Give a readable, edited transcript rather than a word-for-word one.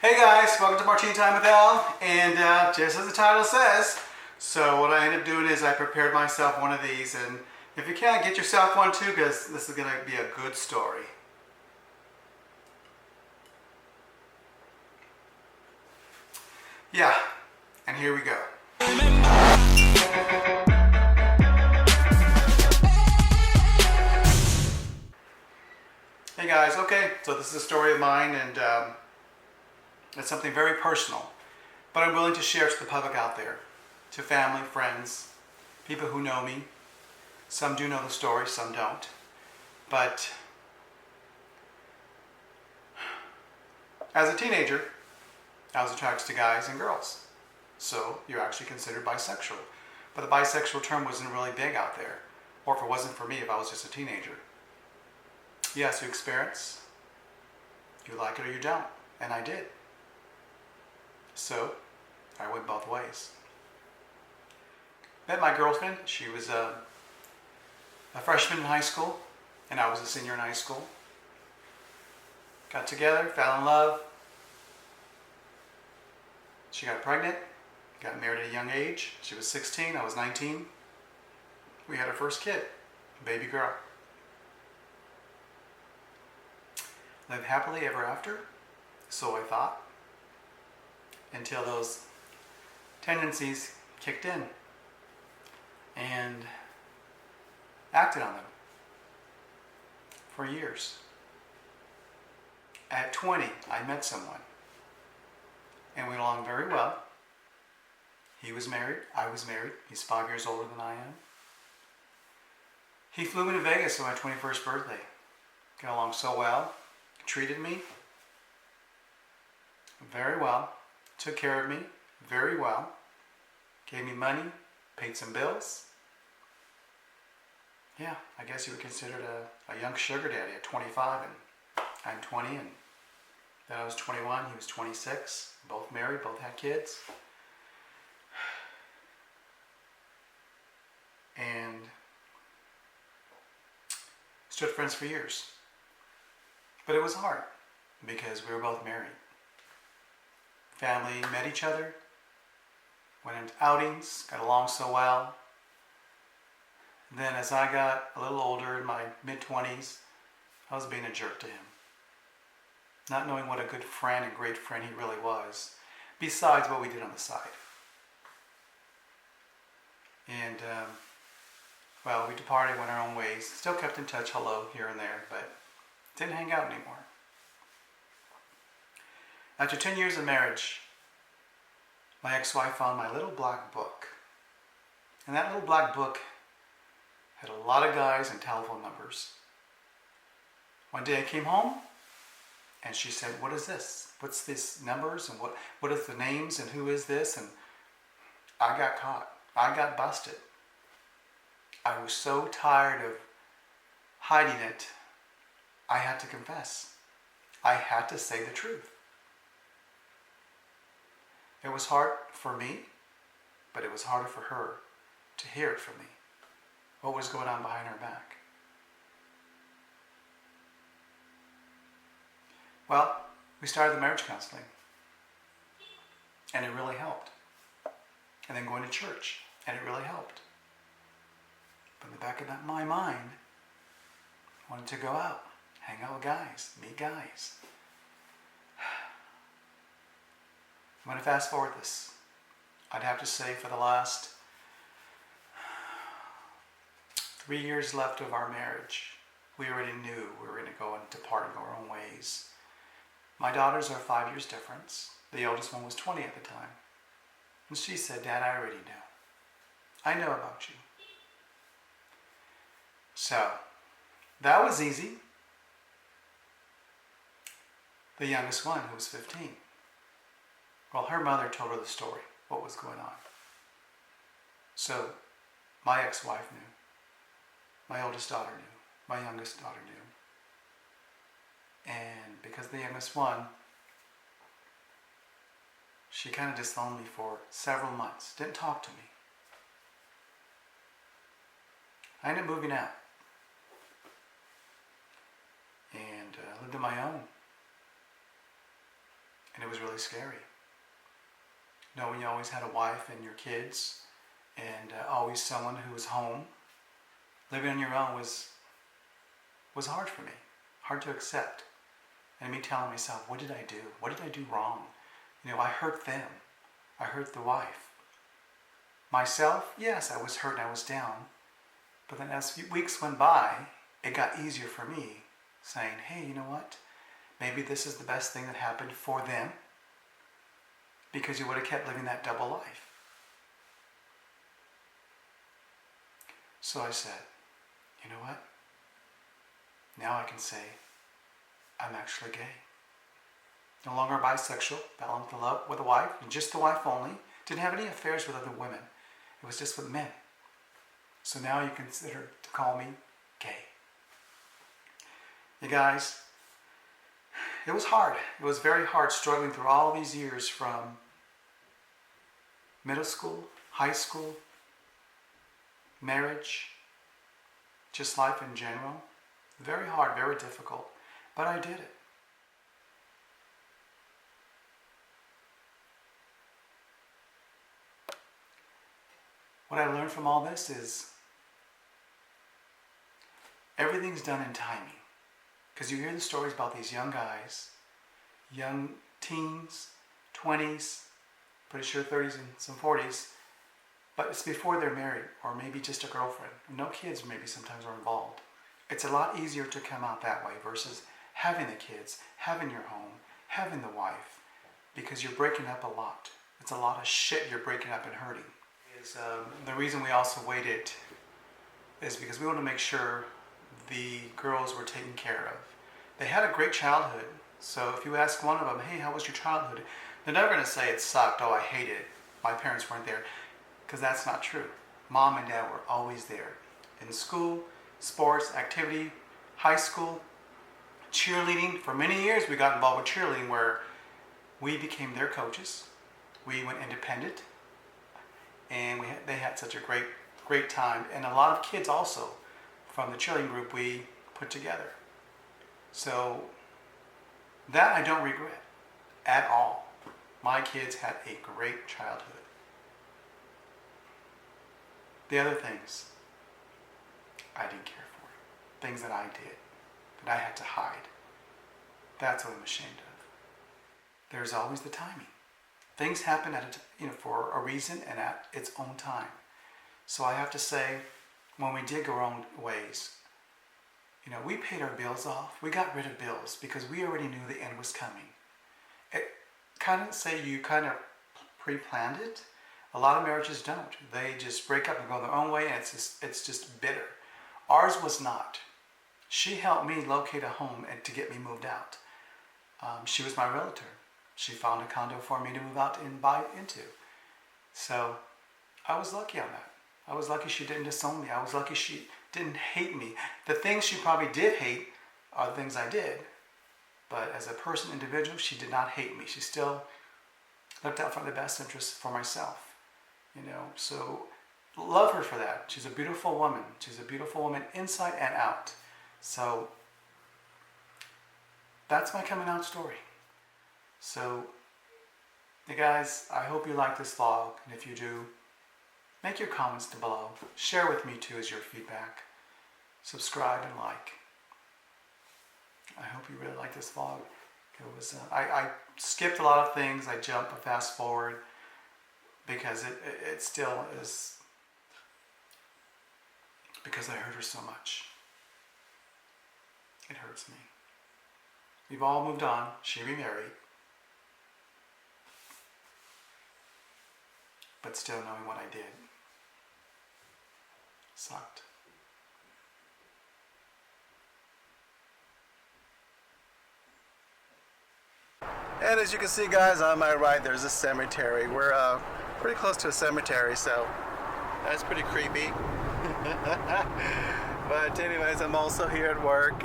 Hey guys, welcome to Martini Time with Al, and just as the title says, so what I ended up doing is I prepared myself one of these, and if you can, get yourself one too, because this is going to be a good story. Yeah, and here we go. Hey guys, okay, so this is a story of mine, and it's something very personal, but I'm willing to share to the public out there, to family, friends, people who know me. Some do know the story, some don't. But as a teenager, I was attracted to guys and girls. So you're actually considered bisexual. But the bisexual term wasn't really big out there. Or if it wasn't for me, if I was just a teenager. Yes, you experience. You like it or you don't. And I did. So I went both ways. Met my girlfriend. She was a freshman in high school, and I was a senior in high school. Got together, fell in love. She got pregnant, got married at a young age. She was 16, I was 19. We had our first kid, a baby girl. Lived happily ever after, so I thought, until those tendencies kicked in and acted on them for years. At 20, I met someone and we got along very well. He was married, I was married. He's 5 years older than I am. He flew me to Vegas for my 21st birthday. Got along so well, treated me very well, took care of me very well, gave me money, paid some bills. Yeah, I guess you would consider it a young sugar daddy at 25, and I'm 20, and then I was 21, he was 26, both married, both had kids. And stood friends for years. But it was hard because we were both married. Family met each other, went into outings, got along so well. Then as I got a little older, in my mid-20s, I was being a jerk to him. Not knowing what a good friend and great friend he really was, besides what we did on the side. And, well, we departed, went our own ways. Still kept in touch, hello, here and there, but didn't hang out anymore. After 10 years of marriage, my ex-wife found my little black book. And that little black book had a lot of guys and telephone numbers. One day I came home and she said, "What is this? What's these numbers and what is the names and who is this?" And I got caught. I got busted. I was so tired of hiding it, I had to confess. I had to say the truth. It was hard for me, but it was harder for her to hear it from me. What was going on behind her back? Well, we started the marriage counseling, and it really helped. And then going to church, and it really helped. But in the back of my mind, I wanted to go out, hang out with guys, meet guys. I'm going to fast forward this. I'd have to say for the last 3 years left of our marriage, we already knew we were going to go and depart and go our own ways. My daughters are 5 years difference. The oldest one was 20 at the time. And she said, "Dad, I already know. I know about you." So, that was easy. The youngest one, who was 15. Well, her mother told her the story, what was going on. So, my ex-wife knew. My oldest daughter knew. My youngest daughter knew. And because the youngest one, she kind of disowned me for several months. Didn't talk to me. I ended up moving out. And lived on my own. And it was really scary. Knowing you always had a wife and your kids and always someone who was home. Living on your own was hard for me, hard to accept. And me telling myself, what did I do? What did I do wrong? I hurt them. I hurt the wife. Myself, yes, I was hurt and I was down. But then as weeks went by, it got easier for me, saying, hey, you know what? Maybe this is the best thing that happened for them, because you would have kept living that double life. So I said, you know what? Now I can say, I'm actually gay. No longer bisexual, fell in love with a wife, and just the wife only. Didn't have any affairs with other women. It was just with men. So now you consider to call me gay. You guys, it was hard. It was very hard struggling through all these years from middle school, high school, marriage, just life in general. Very hard, very difficult. But I did it. What I learned from all this is everything's done in timing. Because you hear the stories about these young guys, young teens, 20s, pretty sure 30s and some 40s, but it's before they're married or maybe just a girlfriend. No kids maybe sometimes are involved. It's a lot easier to come out that way versus having the kids, having your home, having the wife, because you're breaking up a lot. It's a lot of shit you're breaking up and hurting. The reason we also waited is because we want to make sure the girls were taken care of. They had a great childhood, so if you ask one of them, hey, how was your childhood? They're never going to say it sucked, oh, I hated it, my parents weren't there, because that's not true. Mom and dad were always there. In school, sports, activity, high school, cheerleading. For many years we got involved with cheerleading where we became their coaches. We went independent, and they had such a great time. And a lot of kids also from the cheerleading group we put together. So that I don't regret at all. My kids had a great childhood. The other things I didn't care for. Things that I did, that I had to hide. That's what I'm ashamed of. There's always the timing. Things happen for a reason and at its own time. So I have to say, when we did go our own ways, we paid our bills off. We got rid of bills because we already knew the end was coming. It you kind of pre-planned it. A lot of marriages don't. They just break up and go their own way, and it's just bitter. Ours was not. She helped me locate a home and to get me moved out. She was my realtor. She found a condo for me to move out and buy into. So I was lucky on that. I was lucky she didn't disown me. I was lucky she didn't hate me. The things she probably did hate are the things I did. But as a person, individual, she did not hate me. She still looked out for the best interest for myself. So love her for that. She's a beautiful woman. She's a beautiful woman inside and out. So that's my coming out story. So, you guys, I hope you like this vlog, and if you do, make your comments below. Share with me too as your feedback. Subscribe and like. I hope you really like this vlog. It was I skipped a lot of things. I jumped a fast forward because it still is because I hurt her so much. It hurts me. We've all moved on. She remarried. But still knowing what I did sucked. And as you can see, guys, on my right there's a cemetery. We're pretty close to a cemetery, so that's pretty creepy. But anyways, I'm also here at work.